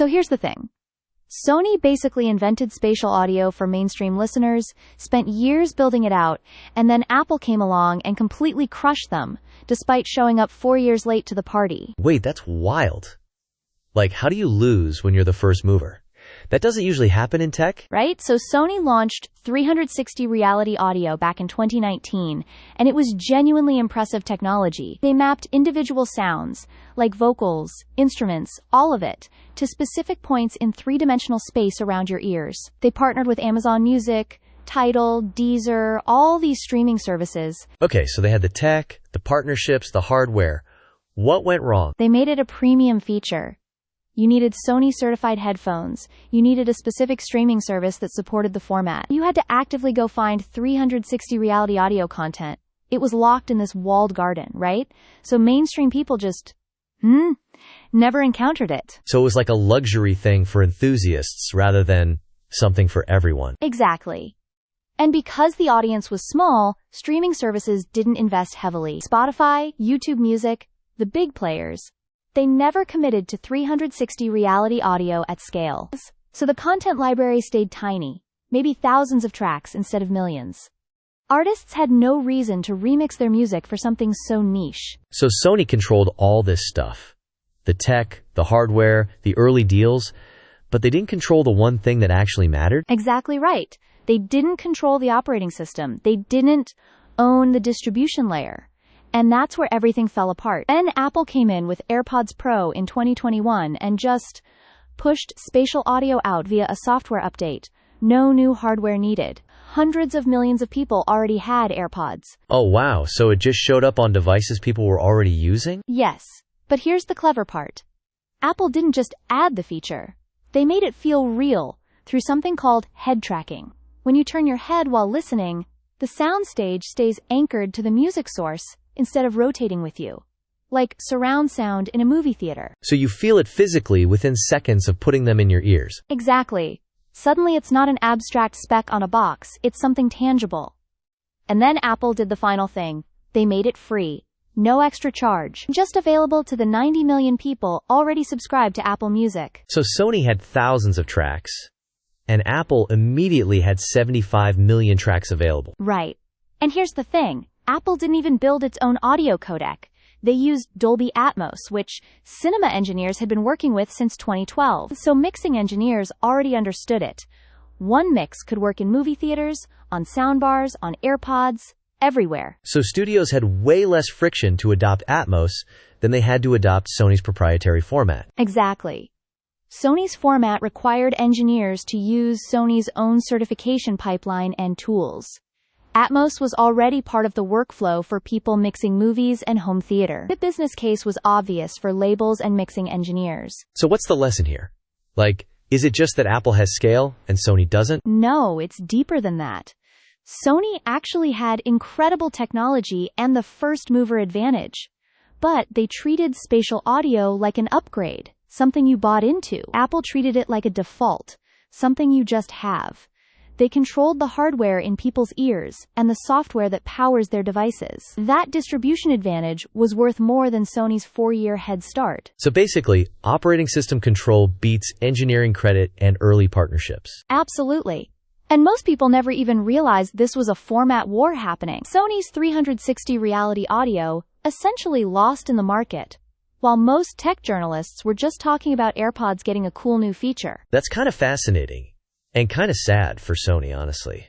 So here's the thing. Sony basically invented spatial audio for mainstream listeners, spent years building it out, and then Apple came along and completely crushed them, despite showing up 4 years late to the party. Wait, that's wild. Like, how do you lose when you're the first mover? That doesn't usually happen in tech. Right? So Sony launched 360 Reality Audio back in 2019, and it was genuinely impressive technology. They mapped individual sounds, like vocals, instruments, all of it, to specific points in three-dimensional space around your ears. They partnered with Amazon Music, Tidal, Deezer, all these streaming services. Okay, so they had the tech, the partnerships, the hardware. What went wrong? They made it a premium feature. You needed Sony-certified headphones. You needed a specific streaming service that supported the format. You had to actively go find 360 Reality Audio content. It was locked in this walled garden, right? So mainstream people just, never encountered it. So it was like a luxury thing for enthusiasts rather than something for everyone. Exactly. And because the audience was small, streaming services didn't invest heavily. Spotify, YouTube Music, the big players, they never committed to 360 Reality Audio at scale. So the content library stayed tiny, maybe thousands of tracks instead of millions. Artists had no reason to remix their music for something so niche. So Sony controlled all this stuff. The tech, the hardware, the early deals, but they didn't control the one thing that actually mattered. Exactly right. They didn't control the operating system. They didn't own the distribution layer. And that's where everything fell apart. Then Apple came in with AirPods Pro in 2021 and just pushed spatial audio out via a software update. No new hardware needed. Hundreds of millions of people already had AirPods. Oh wow, so it just showed up on devices people were already using? Yes, but here's the clever part. Apple didn't just add the feature. They made it feel real through something called head tracking. When you turn your head while listening, the soundstage stays anchored to the music source instead of rotating with you, like surround sound in a movie theater. So you feel it physically within seconds of putting them in your ears. Exactly. Suddenly it's not an abstract speck on a box, it's something tangible. And then Apple did the final thing. They made it free. No extra charge. Just available to the 90 million people already subscribed to Apple Music. So Sony had thousands of tracks, and Apple immediately had 75 million tracks available. Right. And here's the thing. Apple didn't even build its own audio codec. They used Dolby Atmos, which cinema engineers had been working with since 2012. So mixing engineers already understood it. One mix could work in movie theaters, on soundbars, on AirPods, everywhere. So studios had way less friction to adopt Atmos than they had to adopt Sony's proprietary format. Exactly. Sony's format required engineers to use Sony's own certification pipeline and tools. Atmos was already part of the workflow for people mixing movies and home theater. The business case was obvious for labels and mixing engineers. So what's the lesson here? Like, is it just that Apple has scale and Sony doesn't? No, it's deeper than that. Sony actually had incredible technology and the first mover advantage. But they treated spatial audio like an upgrade, something you bought into. Apple treated it like a default, something you just have. They controlled the hardware in people's ears and the software that powers their devices. That distribution advantage was worth more than Sony's 4-year head start. So basically, operating system control beats engineering credit and early partnerships. Absolutely. And most people never even realized this was a format war happening. Sony's 360 Reality Audio essentially lost in the market, while most tech journalists were just talking about AirPods getting a cool new feature. That's kind of fascinating. And kind of sad for Sony, honestly.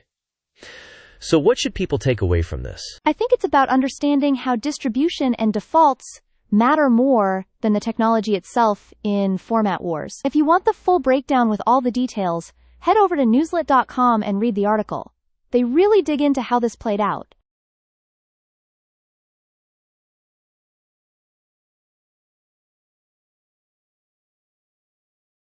So what should people take away from this? I think it's about understanding how distribution and defaults matter more than the technology itself in format wars. If you want the full breakdown with all the details, head over to newslet.com and read the article. They really dig into how this played out.